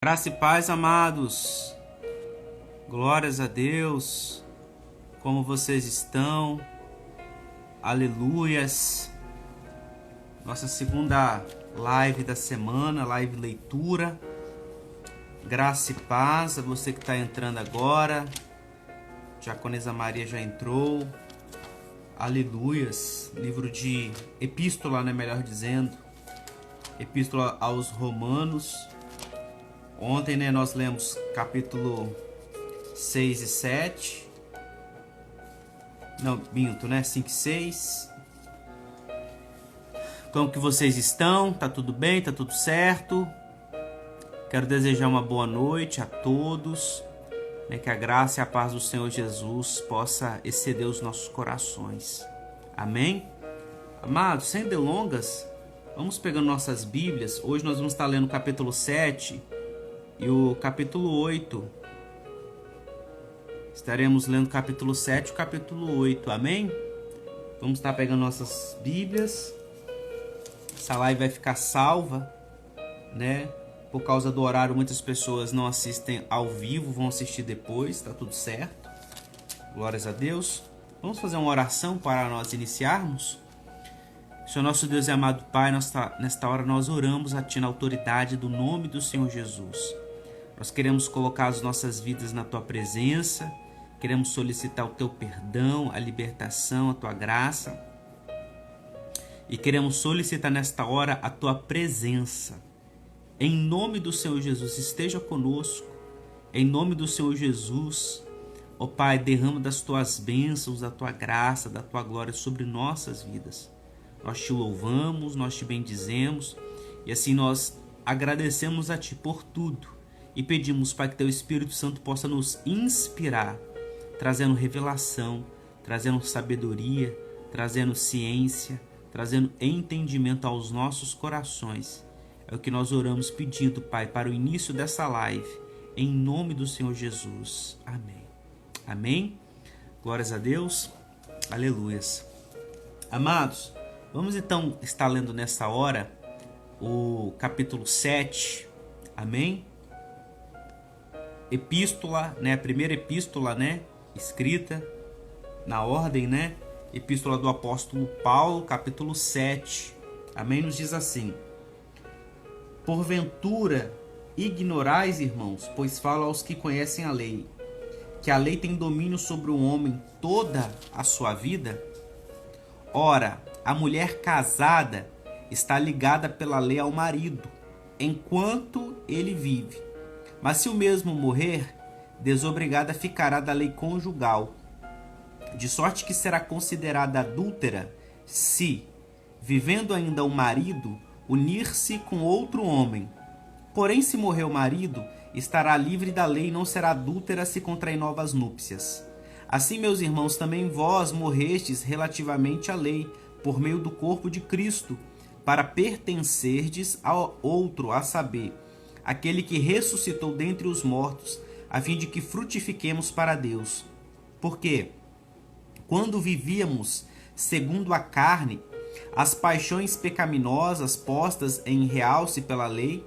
Graça e paz, amados. Glórias a Deus. Como vocês estão? Aleluias. Nossa segunda live da semana, live leitura. Graça e paz a você que está entrando agora. Diaconisa Maria já entrou. Aleluias. Livro de Epístola, né? Melhor dizendo. Epístola aos Romanos. Ontem, né, nós lemos capítulo 6 e 7. Não, minto, né? 5 e 6. Como que vocês estão? Tá tudo bem? Tá tudo certo? Quero desejar uma boa noite a todos. Né, que a graça e a paz do Senhor Jesus possa exceder os nossos corações. Amém? Amados, sem delongas, vamos pegando nossas Bíblias. Hoje nós vamos estar lendo o capítulo 7 e o capítulo 8. Estaremos lendo o capítulo 7 e o capítulo 8. Amém? Vamos estar pegando nossas Bíblias. Essa live vai ficar salva, né? Por causa do horário, muitas pessoas não assistem ao vivo, vão assistir depois, tá tudo certo. Glórias a Deus. Vamos fazer uma oração para nós iniciarmos? Senhor nosso Deus e amado Pai, nesta hora nós oramos a Ti na autoridade do nome do Senhor Jesus. Nós queremos colocar as nossas vidas na Tua presença, queremos solicitar o Teu perdão, a libertação, a Tua graça. E queremos solicitar nesta hora a Tua presença. Em nome do Senhor Jesus, esteja conosco. Em nome do Senhor Jesus, ó Pai, derrama das Tuas bênçãos, da Tua graça, da Tua glória sobre nossas vidas. Nós Te louvamos, nós Te bendizemos e assim nós agradecemos a Ti por tudo. E pedimos, Pai, que Teu Espírito Santo possa nos inspirar, trazendo revelação, trazendo sabedoria, trazendo ciência, trazendo entendimento aos nossos corações. É o que nós oramos pedindo, Pai, para o início dessa live, em nome do Senhor Jesus. Amém. Amém? Glórias a Deus. Aleluias. Amados, vamos então estar lendo nessa hora o capítulo 7. Amém? Epístola, né? A primeira epístola, né? Escrita na ordem, né? Epístola do apóstolo Paulo, capítulo 7. Amém? Nos diz assim: porventura ignorais, irmãos, pois falo aos que conhecem a lei, que a lei tem domínio sobre o homem toda a sua vida? Ora, a mulher casada está ligada pela lei ao marido, enquanto ele vive. Mas se o mesmo morrer, desobrigada ficará da lei conjugal, de sorte que será considerada adúltera se, vivendo ainda o marido, unir-se com outro homem. Porém, se morrer o marido, estará livre da lei e não será adúltera se contrair novas núpcias. Assim, meus irmãos, também vós morrestes relativamente à lei, por meio do corpo de Cristo, para pertencerdes ao outro, a saber, aquele que ressuscitou dentre os mortos, a fim de que frutifiquemos para Deus. Porque, quando vivíamos segundo a carne, as paixões pecaminosas postas em realce pela lei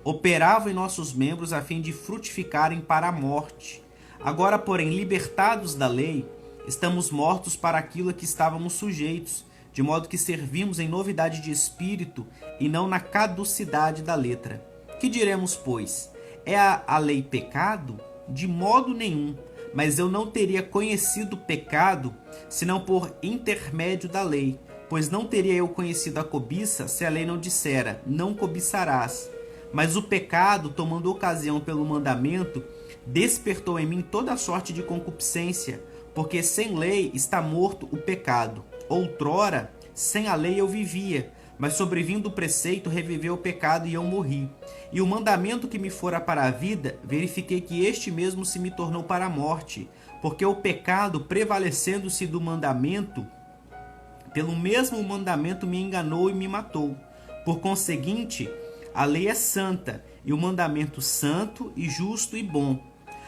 operavam em nossos membros a fim de frutificarem para a morte. Agora, porém, libertados da lei, estamos mortos para aquilo a que estávamos sujeitos, de modo que servimos em novidade de espírito e não na caducidade da letra. Que diremos, pois? É a lei pecado? De modo nenhum. Mas eu não teria conhecido o pecado, senão por intermédio da lei. Pois não teria eu conhecido a cobiça, se a lei não dissera, não cobiçarás. Mas o pecado, tomando ocasião pelo mandamento, despertou em mim toda sorte de concupiscência, porque sem lei está morto o pecado. Outrora, sem a lei eu vivia, mas sobrevindo o preceito, reviveu o pecado e eu morri. E o mandamento que me fora para a vida, verifiquei que este mesmo se me tornou para a morte, porque o pecado, prevalecendo-se do mandamento, pelo mesmo mandamento me enganou e me matou. Por conseguinte, a lei é santa, e o mandamento santo e justo e bom.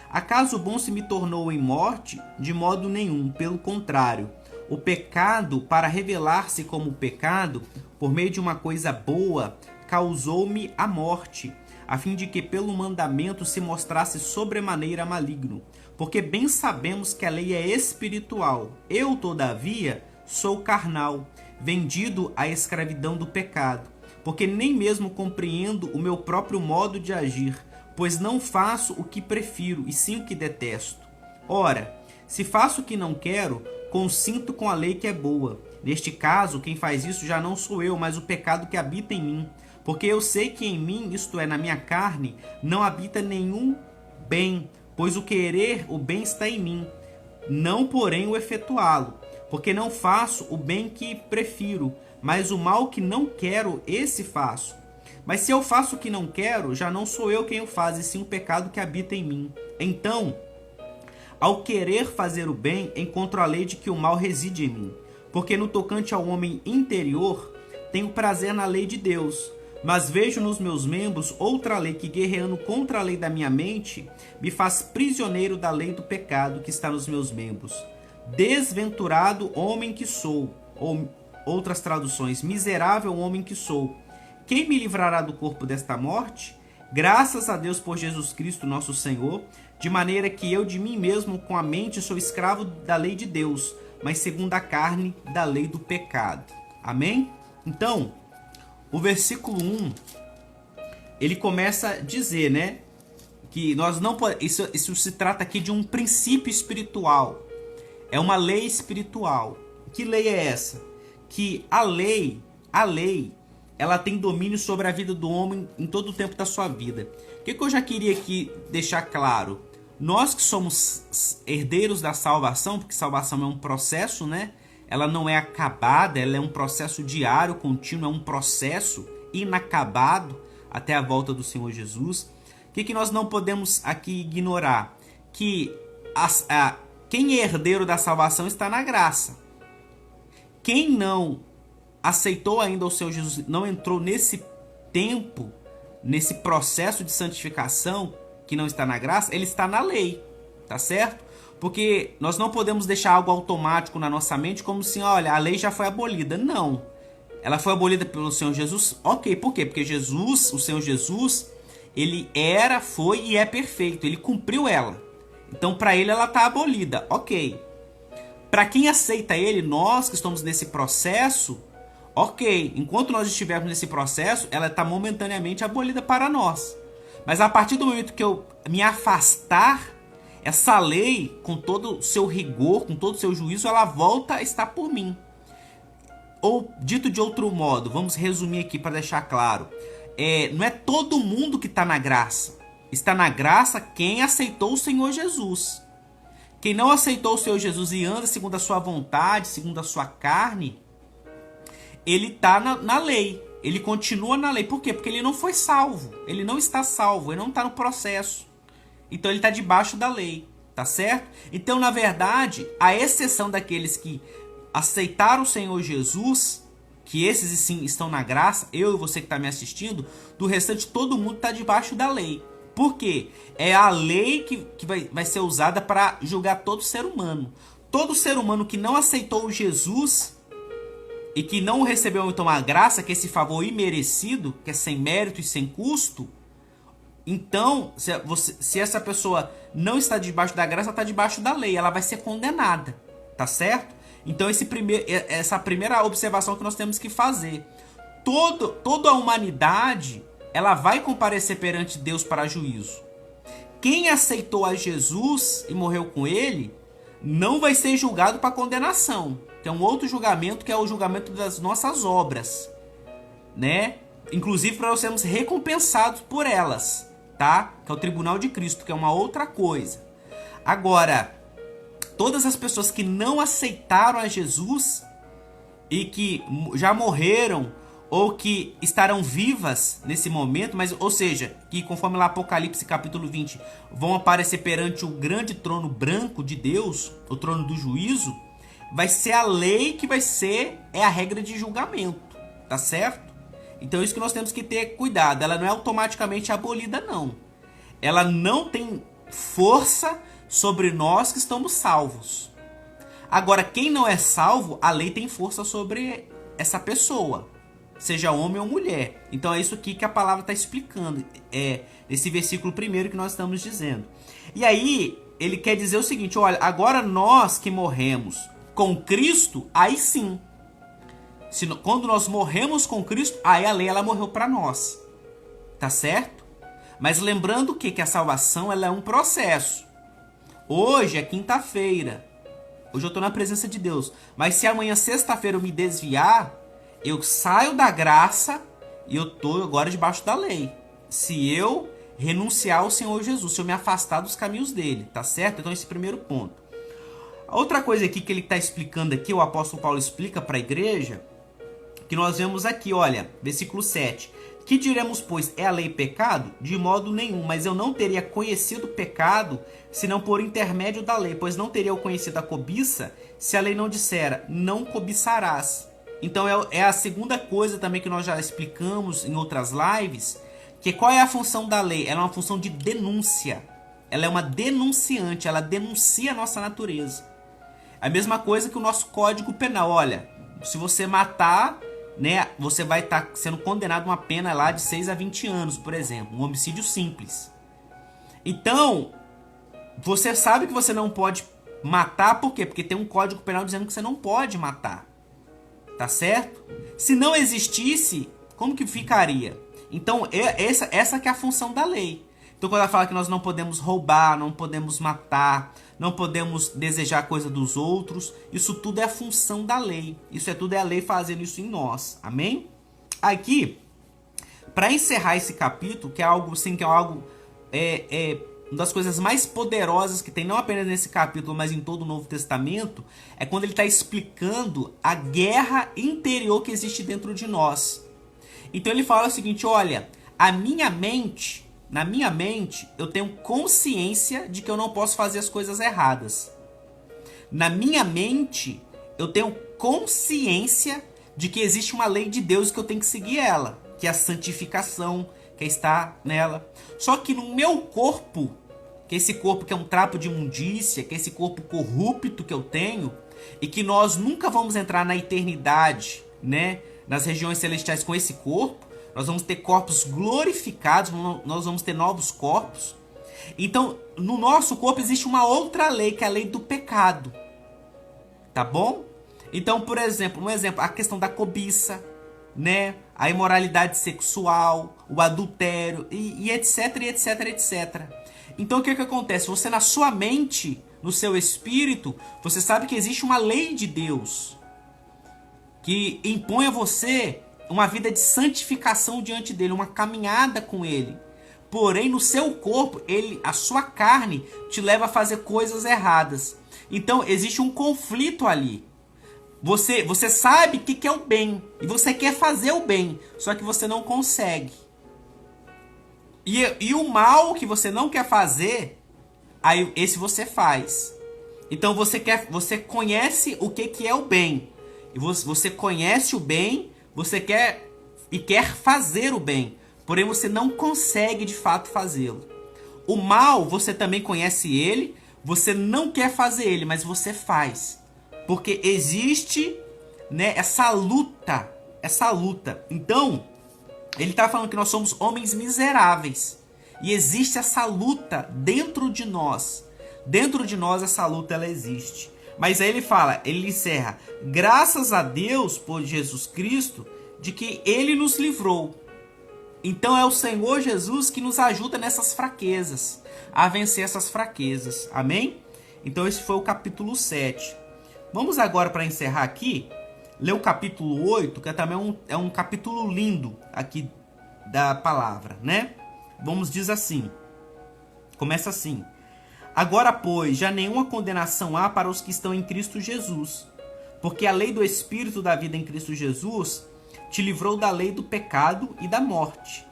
Acaso o bom se me tornou em morte? De modo nenhum, pelo contrário. O pecado, para revelar-se como pecado, por meio de uma coisa boa, causou-me a morte. a fim de que pelo mandamento se mostrasse sobremaneira maligno. Porque bem sabemos que a lei é espiritual. Eu, todavia, sou carnal, vendido à escravidão do pecado. Porque nem mesmo compreendo o meu próprio modo de agir, pois não faço o que prefiro, e sim o que detesto. Ora, se faço o que não quero, consinto com a lei que é boa. Neste caso, quem faz isso já não sou eu, mas o pecado que habita em mim. Porque eu sei que em mim, isto é, na minha carne, não habita nenhum bem, pois o querer o bem está em mim, não porém o efetuá-lo. Porque não faço o bem que prefiro, mas o mal que não quero, esse faço. Mas se eu faço o que não quero, já não sou eu quem o faz, e sim o pecado que habita em mim. Então, ao querer fazer o bem, encontro a lei de que o mal reside em mim. Porque no tocante ao homem interior, tenho prazer na lei de Deus, mas vejo nos meus membros outra lei que, guerreando contra a lei da minha mente, me faz prisioneiro da lei do pecado que está nos meus membros. Desventurado homem que sou, ou outras traduções, miserável homem que sou. Quem me livrará do corpo desta morte? Graças a Deus por Jesus Cristo nosso Senhor, de maneira que eu de mim mesmo com a mente sou escravo da lei de Deus, mas segundo a carne da lei do pecado. Amém? Então, o versículo 1, ele começa a dizer, né, que nós não podemos, isso se trata aqui de um princípio espiritual. É uma lei espiritual. Que lei é essa? Que a lei, ela tem domínio sobre a vida do homem em todo o tempo da sua vida. O que eu já queria aqui deixar claro? Nós que somos herdeiros da salvação, porque salvação é um processo, né? Ela não é acabada, ela é um processo diário, contínuo, é um processo inacabado até a volta do Senhor Jesus. O que nós não podemos aqui ignorar? Que quem é herdeiro da salvação está na graça. Quem não aceitou ainda o Senhor Jesus, não entrou nesse tempo, nesse processo de santificação, que não está na graça, ele está na lei, tá certo? Porque nós não podemos deixar algo automático na nossa mente como assim, olha, a lei já foi abolida. Não. Ela foi abolida pelo Senhor Jesus. Ok, por quê? Porque Jesus, o Senhor Jesus, ele era, foi e é perfeito. Ele cumpriu ela. Então, para ele, ela está abolida. Ok. Para quem aceita ele, nós que estamos nesse processo, ok. Enquanto nós estivermos nesse processo, ela está momentaneamente abolida para nós. Mas a partir do momento que eu me afastar, essa lei, com todo o seu rigor, com todo o seu juízo, ela volta a estar por mim. Ou, dito de outro modo, vamos resumir aqui para deixar claro. Não é todo mundo que está na graça. Está na graça quem aceitou o Senhor Jesus. Quem não aceitou o Senhor Jesus e anda segundo a sua vontade, segundo a sua carne, ele está na lei. Ele continua na lei. Por quê? Porque ele não foi salvo. Ele não está salvo. Ele não está no processo. Então ele está debaixo da lei. Tá certo? Então, na verdade, a exceção daqueles que aceitaram o Senhor Jesus, que esses sim estão na graça, eu e você que está me assistindo, do restante todo mundo está debaixo da lei. Por quê? É a lei que vai ser usada para julgar todo ser humano. Todo ser humano que não aceitou Jesus e que não recebeu então a graça, que é esse favor imerecido, que é sem mérito e sem custo, então, se essa pessoa não está debaixo da graça, ela está debaixo da lei, ela vai ser condenada, tá certo? Então, essa primeira observação que nós temos que fazer. Toda a humanidade, ela vai comparecer perante Deus para juízo. Quem aceitou a Jesus e morreu com ele, não vai ser julgado para condenação. Tem um outro julgamento, que é o julgamento das nossas obras, né? Inclusive para nós sermos recompensados por elas, tá? Que é o tribunal de Cristo, que é uma outra coisa. Agora, todas as pessoas que não aceitaram a Jesus e que já morreram ou que estarão vivas nesse momento, mas, ou seja, que conforme lá Apocalipse capítulo 20 vão aparecer perante o grande trono branco de Deus, o trono do juízo, vai ser a lei que vai ser a regra de julgamento, tá certo? Então isso que nós temos que ter cuidado, ela não é automaticamente abolida não. Ela não tem força sobre nós que estamos salvos. Agora, quem não é salvo, a lei tem força sobre essa pessoa. seja homem ou mulher. Então é isso aqui que a palavra está explicando, esse versículo primeiro que nós estamos dizendo. E aí ele quer dizer o seguinte, olha, agora nós que morremos com Cristo, aí sim, quando nós morremos com Cristo, aí a lei ela morreu para nós, tá certo? Mas lembrando que a salvação ela é um processo. Hoje é quinta-feira, hoje eu estou na presença de Deus, mas se amanhã sexta-feira eu me desviar, eu saio da graça e eu estou agora debaixo da lei. Se eu renunciar ao Senhor Jesus, se eu me afastar dos caminhos dele, tá certo? Então esse é o primeiro ponto. A outra coisa aqui que ele está explicando aqui, o apóstolo Paulo explica para a igreja, que nós vemos aqui, olha, versículo 7. Que diremos, pois, é a lei pecado? De modo nenhum, mas eu não teria conhecido o pecado, senão por intermédio da lei, pois não teria eu conhecido a cobiça, se a lei não dissera, não cobiçarás. Então é a segunda coisa também que nós já explicamos em outras lives, que qual é a função da lei? Ela é uma função de denúncia. Ela é uma denunciante, ela denuncia a nossa natureza. A mesma coisa que o nosso Código Penal. Olha, se você matar, né, você vai estar sendo condenado a uma pena lá de 6 a 20 anos, por exemplo. Um homicídio simples. Então, você sabe que você não pode matar, por quê? Porque tem um Código Penal dizendo que você não pode matar. Tá certo? Se não existisse, como que ficaria? Então, essa que é a função da lei. Então, quando ela fala que nós não podemos roubar, não podemos matar, não podemos desejar coisa dos outros, isso tudo é a função da lei. Isso tudo é a lei fazendo isso em nós. Amém? Aqui, para encerrar esse capítulo, que é algo assim, que é algo uma das coisas mais poderosas que tem, não apenas nesse capítulo, mas em todo o Novo Testamento, é quando ele está explicando a guerra interior que existe dentro de nós. Então ele fala o seguinte, olha, na minha mente, eu tenho consciência de que eu não posso fazer as coisas erradas. Na minha mente, eu tenho consciência de que existe uma lei de Deus e que eu tenho que seguir ela, que é a santificação, que está nela. Só que no meu corpo, que esse corpo que é um trapo de imundícia, que é esse corpo corrupto que eu tenho, e que nós nunca vamos entrar na eternidade, né, nas regiões celestiais com esse corpo, nós vamos ter corpos glorificados, nós vamos ter novos corpos. Então, no nosso corpo existe uma outra lei, que é a lei do pecado. Tá bom? Então, por exemplo, a questão da cobiça, né? A imoralidade sexual, o adultério, e etc, etc, etc. Então, o que acontece? Você, na sua mente, no seu espírito, você sabe que existe uma lei de Deus que impõe a você uma vida de santificação diante dele, uma caminhada com ele. Porém, no seu corpo, a sua carne te leva a fazer coisas erradas. Então, existe um conflito ali. Você sabe o que é o bem e você quer fazer o bem, só que você não consegue. E o mal que você não quer fazer, aí esse você faz. Então você conhece o que é o bem. E você conhece o bem, você quer fazer o bem, porém você não consegue de fato fazê-lo. O mal, você também conhece ele, você não quer fazer ele, mas você faz. Porque existe, né, essa luta. Então, ele está falando que nós somos homens miseráveis. E existe essa luta dentro de nós. Dentro de nós essa luta ela existe. Mas aí ele encerra, graças a Deus por Jesus Cristo, de que ele nos livrou. Então é o Senhor Jesus que nos ajuda nessas fraquezas, a vencer essas fraquezas. Amém? Então esse foi o capítulo 7. Vamos agora, para encerrar aqui, ler o capítulo 8, que também é um capítulo lindo aqui da palavra, né? Diz assim, começa assim. Agora, pois, já nenhuma condenação há para os que estão em Cristo Jesus, porque a lei do Espírito da vida em Cristo Jesus te livrou da lei do pecado e da morte.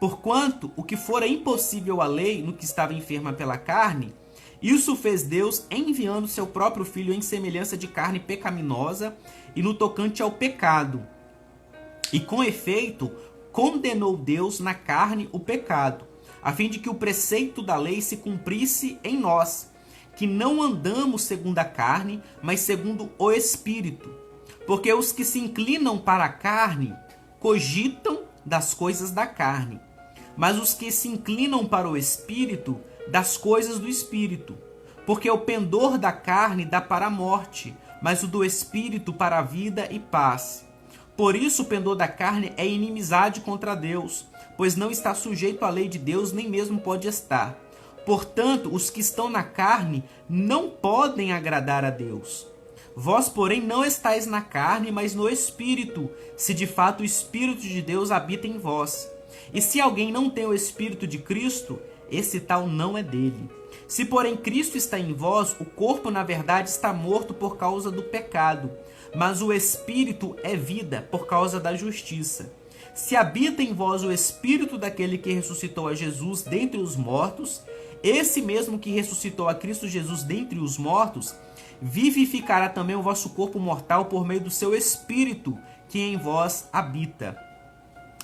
Porquanto, o que fora impossível à lei, no que estava enferma pela carne, isso fez Deus enviando seu próprio Filho em semelhança de carne pecaminosa e no tocante ao pecado. E com efeito, condenou Deus na carne o pecado, a fim de que o preceito da lei se cumprisse em nós, que não andamos segundo a carne, mas segundo o Espírito. Porque os que se inclinam para a carne cogitam das coisas da carne, mas os que se inclinam para o Espírito, das coisas do Espírito. Porque o pendor da carne dá para a morte, mas o do Espírito para a vida e paz. Por isso o pendor da carne é inimizade contra Deus, pois não está sujeito à lei de Deus, nem mesmo pode estar. Portanto, os que estão na carne não podem agradar a Deus. Vós, porém, não estáis na carne, mas no Espírito, se de fato o Espírito de Deus habita em vós. E se alguém não tem o Espírito de Cristo, esse tal não é dele. Se, porém, Cristo está em vós, o corpo, na verdade, está morto por causa do pecado, mas o Espírito é vida por causa da justiça. Se habita em vós o Espírito daquele que ressuscitou a Jesus dentre os mortos, esse mesmo que ressuscitou a Cristo Jesus dentre os mortos, vivificará também o vosso corpo mortal por meio do seu Espírito, que em vós habita.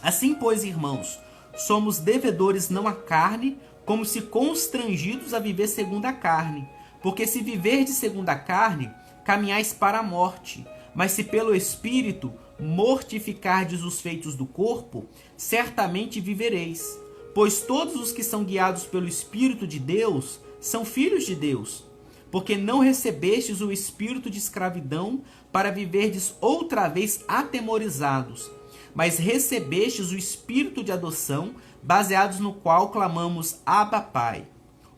Assim, pois, irmãos, somos devedores não à carne, como se constrangidos a viver segundo a carne. Porque se viverdes segundo a carne, caminhais para a morte. Mas se pelo Espírito mortificardes os feitos do corpo, certamente vivereis. Pois todos os que são guiados pelo Espírito de Deus são filhos de Deus. Porque não recebestes o espírito de escravidão para viverdes outra vez atemorizados, mas recebestes o espírito de adoção, baseados no qual clamamos Abba, Pai.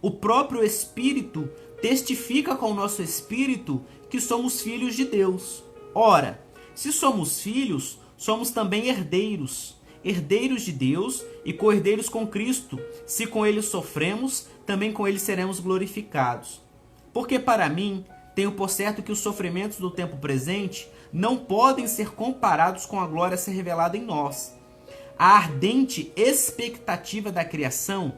O próprio Espírito testifica com o nosso espírito que somos filhos de Deus. Ora, se somos filhos, somos também herdeiros, herdeiros de Deus e co-herdeiros com Cristo. Se com ele sofremos, também com ele seremos glorificados. Porque para mim, tenho por certo que os sofrimentos do tempo presente não podem ser comparados com a glória a ser revelada em nós. A ardente expectativa da criação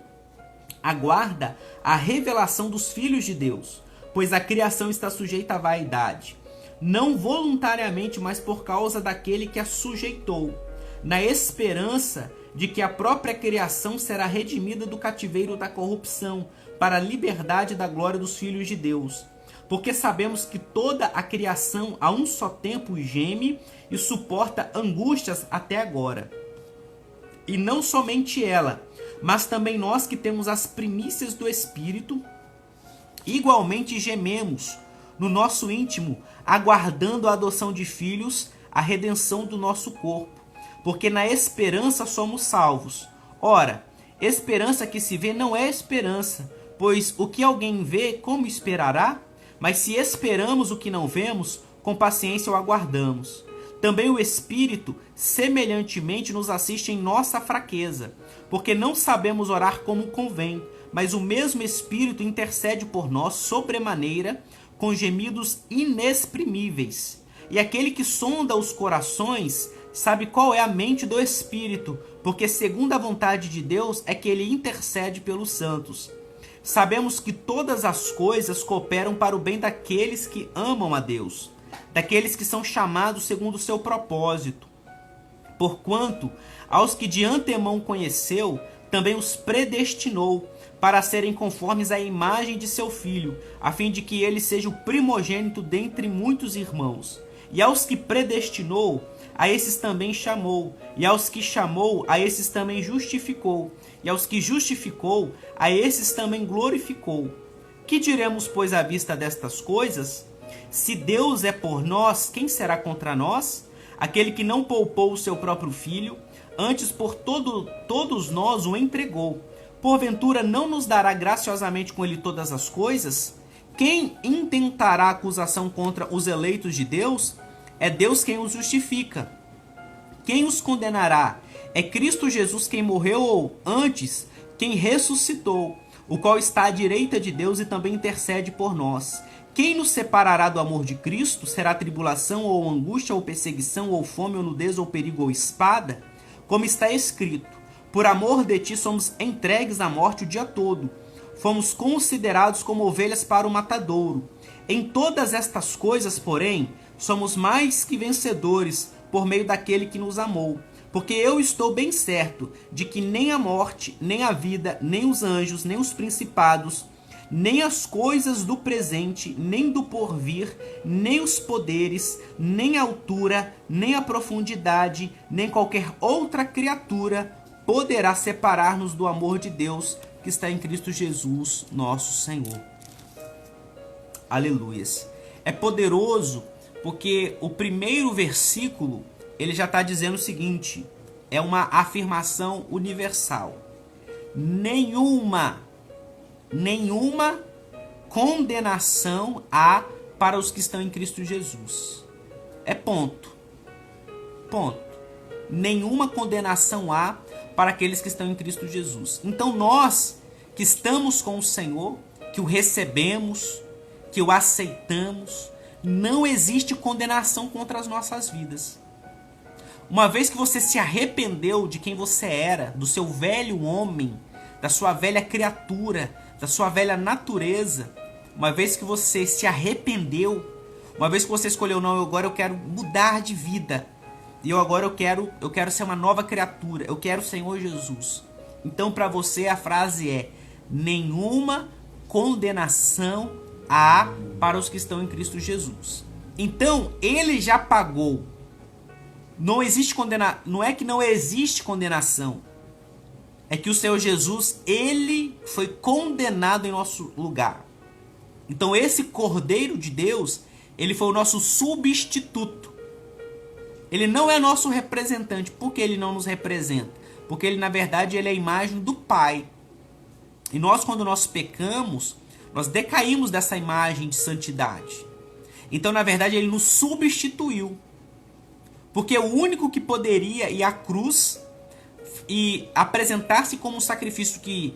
aguarda a revelação dos filhos de Deus, pois a criação está sujeita à vaidade, não voluntariamente, mas por causa daquele que a sujeitou, na esperança de que a própria criação será redimida do cativeiro da corrupção, para a liberdade da glória dos filhos de Deus. Porque sabemos que toda a criação a um só tempo geme e suporta angústias até agora. E não somente ela, mas também nós que temos as primícias do Espírito, igualmente gememos no nosso íntimo, aguardando a adoção de filhos, a redenção do nosso corpo. Porque na esperança somos salvos. Ora, esperança que se vê não é esperança, pois o que alguém vê, como esperará? Mas se esperamos o que não vemos, com paciência o aguardamos. Também o Espírito, semelhantemente, nos assiste em nossa fraqueza, porque não sabemos orar como convém, mas o mesmo Espírito intercede por nós sobremaneira, com gemidos inexprimíveis. E aquele que sonda os corações sabe qual é a mente do Espírito, porque segundo a vontade de Deus é que ele intercede pelos santos. Sabemos que todas as coisas cooperam para o bem daqueles que amam a Deus, daqueles que são chamados segundo o seu propósito. Porquanto, aos que de antemão conheceu, também os predestinou para serem conformes à imagem de seu Filho, a fim de que ele seja o primogênito dentre muitos irmãos. E aos que predestinou, a esses também chamou, e aos que chamou, a esses também justificou, e aos que justificou, a esses também glorificou. Que diremos, pois, à vista destas coisas? Se Deus é por nós, quem será contra nós? Aquele que não poupou o seu próprio Filho, antes por todos nós o entregou. Porventura não nos dará graciosamente com ele todas as coisas? Quem intentará acusação contra os eleitos de Deus? É Deus quem os justifica. Quem os condenará? É Cristo Jesus quem morreu, ou antes, quem ressuscitou, o qual está à direita de Deus e também intercede por nós. Quem nos separará do amor de Cristo? Será tribulação, ou angústia, ou perseguição, ou fome, ou nudez, ou perigo, ou espada? Como está escrito: por amor de ti somos entregues à morte o dia todo. Fomos considerados como ovelhas para o matadouro. Em todas estas coisas, porém, somos mais que vencedores por meio daquele que nos amou. Porque eu estou bem certo de que nem a morte, nem a vida, nem os anjos, nem os principados, nem as coisas do presente, nem do porvir, nem os poderes, nem a altura, nem a profundidade, nem qualquer outra criatura poderá separar-nos do amor de Deus que está em Cristo Jesus, nosso Senhor. Aleluias. É poderoso porque o primeiro versículo, ele já está dizendo o seguinte, é uma afirmação universal. Nenhuma condenação há para os que estão em Cristo Jesus. É ponto. Ponto. Nenhuma condenação há para aqueles que estão em Cristo Jesus. Então nós que estamos com o Senhor, que o recebemos, que o aceitamos, não existe condenação contra as nossas vidas. Uma vez que você se arrependeu de quem você era, do seu velho homem, da sua velha criatura, da sua velha natureza, uma vez que você se arrependeu, uma vez que você escolheu, não, agora eu quero mudar de vida, e agora eu quero ser uma nova criatura, eu quero o Senhor Jesus. Então para você a frase é: nenhuma condenação há para os que estão em Cristo Jesus. Então ele já pagou. Não existe não é que não existe condenação. É que o Senhor Jesus, ele foi condenado em nosso lugar. Então esse Cordeiro de Deus, ele foi o nosso substituto. Ele não é nosso representante. Por que ele não nos representa? Porque ele, na verdade, ele é a imagem do Pai. E nós, quando nós pecamos, nós decaímos dessa imagem de santidade. Então, na verdade, ele nos substituiu. Porque o único que poderia ir à cruz e apresentar-se como um sacrifício que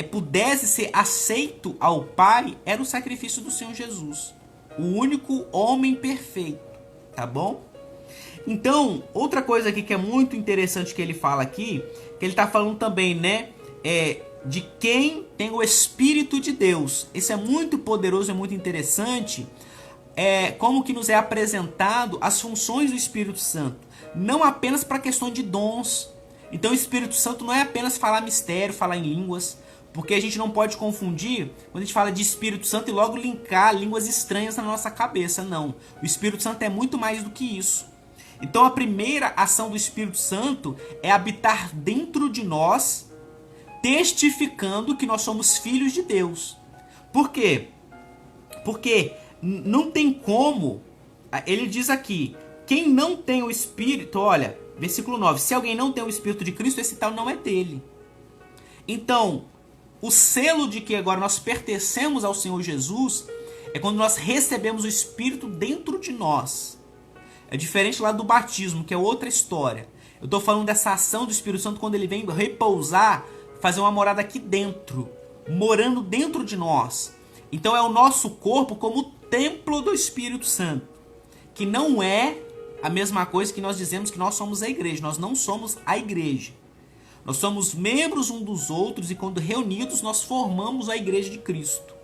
pudesse ser aceito ao Pai era o sacrifício do Senhor Jesus. O único homem perfeito. Tá bom? Então, outra coisa aqui que é muito interessante que ele fala aqui, que ele está falando também, né? De quem tem o Espírito de Deus. Isso é muito poderoso, é muito interessante. Como que nos é apresentado as funções do Espírito Santo. Não apenas para a questão de dons. Então o Espírito Santo não é apenas falar mistério, falar em línguas. Porque a gente não pode confundir quando a gente fala de Espírito Santo e logo linkar línguas estranhas na nossa cabeça. Não. O Espírito Santo é muito mais do que isso. Então a primeira ação do Espírito Santo é habitar dentro de nós, testificando que nós somos filhos de Deus. Por quê? Porque não tem como, ele diz aqui, quem não tem o Espírito, olha, versículo 9, se alguém não tem o Espírito de Cristo, esse tal não é dele. Então, o selo de que agora nós pertencemos ao Senhor Jesus é quando nós recebemos o Espírito dentro de nós. É diferente lá do batismo, que é outra história. Eu estou falando dessa ação do Espírito Santo quando ele vem repousar, fazer uma morada aqui dentro, morando dentro de nós. Então é o nosso corpo como templo do Espírito Santo, que não é a mesma coisa que nós dizemos que nós somos a igreja. Nós não somos a igreja. Nós somos membros uns dos outros e quando reunidos nós formamos a igreja de Cristo.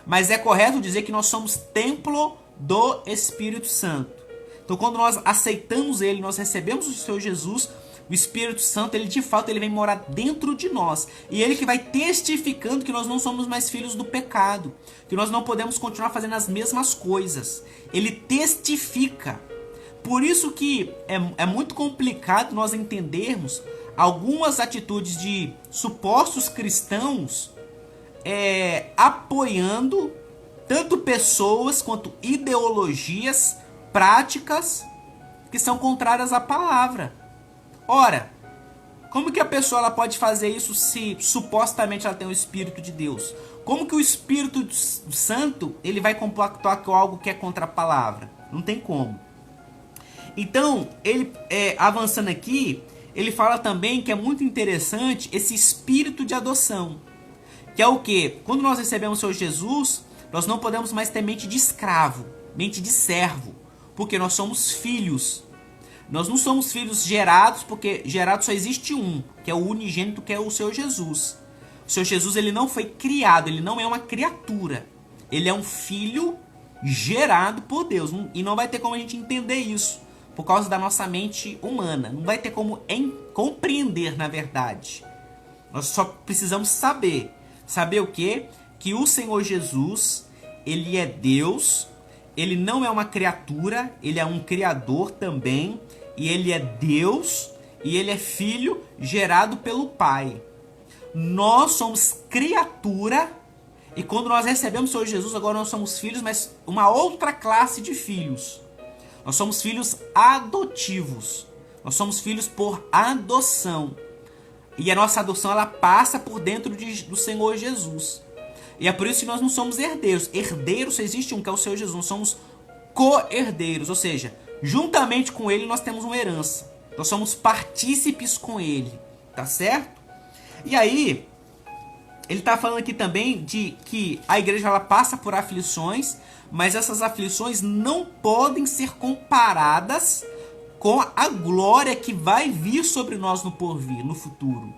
Mas é correto dizer que nós somos templo do Espírito Santo. Então quando nós aceitamos ele, nós recebemos o Senhor Jesus, o Espírito Santo, ele de fato ele vem morar dentro de nós. E ele que vai testificando que nós não somos mais filhos do pecado. Que nós não podemos continuar fazendo as mesmas coisas. Ele testifica. Por isso que é muito complicado nós entendermos algumas atitudes de supostos cristãos apoiando tanto pessoas quanto ideologias, práticas que são contrárias à palavra. Ora, como que a pessoa ela pode fazer isso se supostamente ela tem o Espírito de Deus? Como que o Espírito Santo ele vai compactuar com algo que é contra a palavra? Não tem como. Então, ele avançando aqui, ele fala também que é muito interessante esse espírito de adoção. Que é o quê? Quando nós recebemos o Senhor Jesus, nós não podemos mais ter mente de escravo, mente de servo, porque nós somos filhos. Nós não somos filhos gerados, porque gerado só existe um, que é o unigênito, que é o Senhor Jesus. O Senhor Jesus ele não foi criado, ele não é uma criatura. Ele é um filho gerado por Deus. E não vai ter como a gente entender isso, por causa da nossa mente humana. Não vai ter como compreender, na verdade. Nós só precisamos saber. Saber o quê? que o Senhor Jesus, ele é Deus, ele não é uma criatura, ele é um criador também, e ele é Deus, e ele é filho gerado pelo Pai. Nós somos criatura, e quando nós recebemos o Senhor Jesus, agora nós somos filhos, mas uma outra classe de filhos. Nós somos filhos adotivos. Nós somos filhos por adoção. E a nossa adoção, ela passa por dentro do Senhor Jesus. E é por isso que nós não somos herdeiros. Herdeiros só existe um, que é o Senhor Jesus. Nós somos co-herdeiros, ou seja, juntamente com ele nós temos uma herança. Nós somos partícipes com ele, tá certo? E aí, ele está falando aqui também de que a igreja ela passa por aflições, mas essas aflições não podem ser comparadas com a glória que vai vir sobre nós no porvir, no futuro.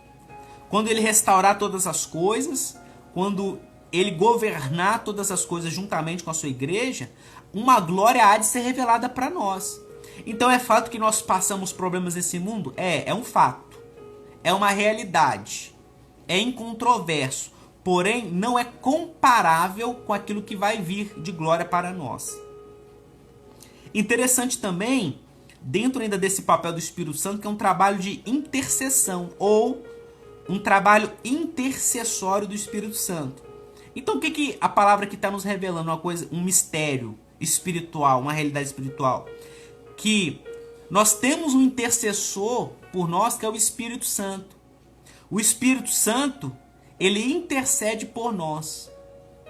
Quando ele restaurar todas as coisas, quando ele governar todas as coisas juntamente com a sua igreja, uma glória há de ser revelada para nós. Então é fato que nós passamos problemas nesse mundo? É um fato. É uma realidade. É incontroverso. Porém, não é comparável com aquilo que vai vir de glória para nós. Interessante também, dentro ainda desse papel do Espírito Santo, que é um trabalho de intercessão, ou um trabalho intercessório do Espírito Santo. Então o que a palavra aqui está nos revelando? Uma coisa, um mistério espiritual, uma realidade espiritual. Que nós temos um intercessor por nós, que é o Espírito Santo. O Espírito Santo, ele intercede por nós,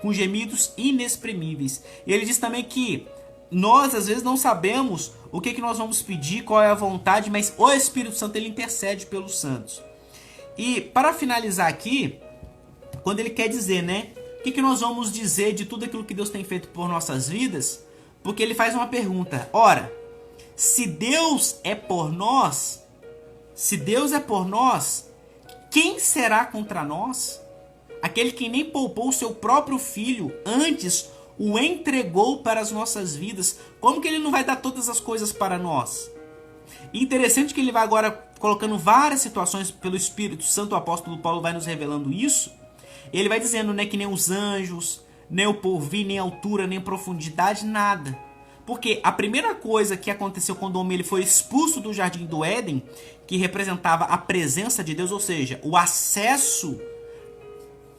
com gemidos inexprimíveis. E ele diz também que nós, às vezes, não sabemos o que nós vamos pedir, qual é a vontade, mas o Espírito Santo, ele intercede pelos santos. E, para finalizar aqui, quando ele quer dizer, né, o que nós vamos dizer de tudo aquilo que Deus tem feito por nossas vidas, porque ele faz uma pergunta. Ora, se Deus é por nós, quem será contra nós? Aquele que nem poupou o seu próprio filho, antes o entregou para as nossas vidas. Como que ele não vai dar todas as coisas para nós? Interessante que ele vai agora colocando várias situações pelo Espírito Santo, o apóstolo Paulo vai nos revelando isso. Ele vai dizendo, né, que nem os anjos, nem o porvir, nem a altura, nem a profundidade, nada. Porque a primeira coisa que aconteceu quando o homem ele foi expulso do jardim do Éden, que representava a presença de Deus, ou seja, o acesso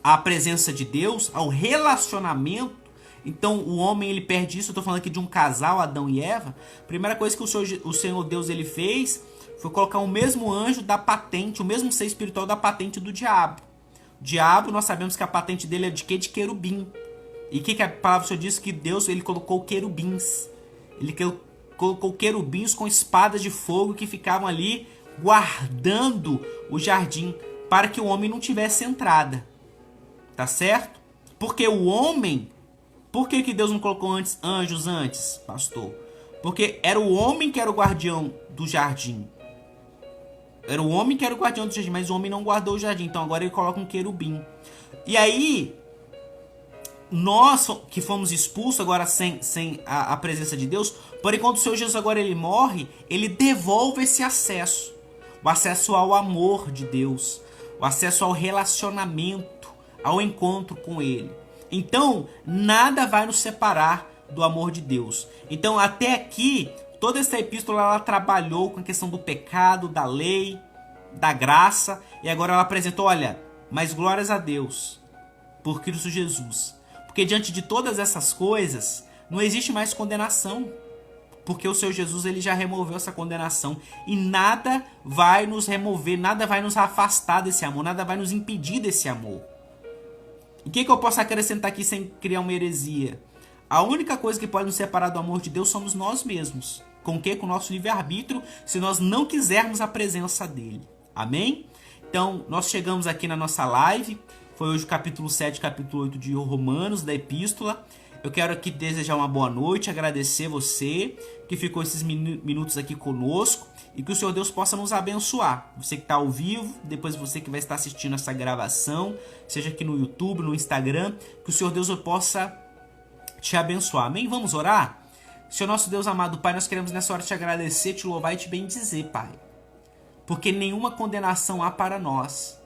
à presença de Deus, ao relacionamento. Então o homem ele perde isso. Eu estou falando aqui de um casal, Adão e Eva. A primeira coisa que o Senhor Deus ele fez foi colocar o mesmo anjo da patente, o mesmo ser espiritual da patente do diabo. O diabo, nós sabemos que a patente dele é de quê? De querubim. E o que a palavra do Senhor diz? Que Deus ele colocou querubins. Ele colocou querubins com espadas de fogo que ficavam ali guardando o jardim para que o homem não tivesse entrada. Tá certo? Porque o homem... Por que Deus não colocou anjos antes, pastor? Porque era o homem que era o guardião do jardim. Era o homem que era o guardião do jardim, mas o homem não guardou o jardim. Então agora ele coloca um querubim. E aí... Nós que fomos expulsos agora sem a presença de Deus, porém quando o Senhor Jesus agora ele morre, ele devolve esse acesso. O acesso ao amor de Deus, o acesso ao relacionamento, ao encontro com ele. Então, nada vai nos separar do amor de Deus. Então, até aqui, toda essa epístola ela trabalhou com a questão do pecado, da lei, da graça, e agora ela apresentou, olha, mas glórias a Deus por Cristo Jesus. Porque diante de todas essas coisas, não existe mais condenação. Porque o Senhor Jesus ele já removeu essa condenação. E nada vai nos remover, nada vai nos afastar desse amor, nada vai nos impedir desse amor. E o que eu posso acrescentar aqui sem criar uma heresia? A única coisa que pode nos separar do amor de Deus somos nós mesmos. Com o quê? Com o nosso livre-arbítrio, se nós não quisermos a presença dele. Amém? Então, nós chegamos aqui na nossa live. Foi hoje o capítulo 7, capítulo 8 de Romanos, da Epístola. Eu quero aqui desejar uma boa noite, agradecer você que ficou esses minutos aqui conosco e que o Senhor Deus possa nos abençoar. Você que está ao vivo, depois você que vai estar assistindo essa gravação, seja aqui no YouTube, no Instagram, que o Senhor Deus possa te abençoar. Amém? Vamos orar? Senhor nosso Deus amado Pai, nós queremos nessa hora te agradecer, te louvar e te bendizer, Pai. Porque nenhuma condenação há para nós.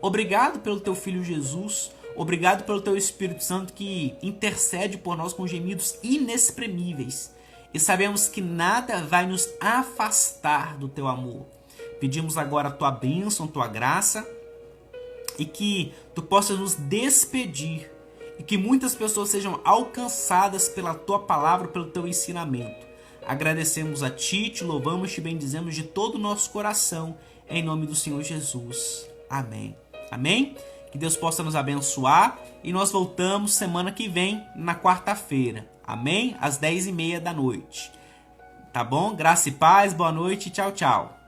Obrigado pelo teu Filho Jesus, Obrigado pelo teu Espírito Santo que intercede por nós com gemidos inexprimíveis. E sabemos que nada vai nos afastar do teu amor. Pedimos agora a tua bênção, tua graça, e que tu possas nos despedir, e que muitas pessoas sejam alcançadas pela tua palavra, pelo teu ensinamento. Agradecemos a ti, te louvamos, te bendizemos de todo o nosso coração, em nome do Senhor Jesus. Amém. Amém? Que Deus possa nos abençoar, e nós voltamos semana que vem, na quarta-feira. Amém? Às 10h30 da noite. Tá bom? Graça e paz, boa noite, tchau, tchau.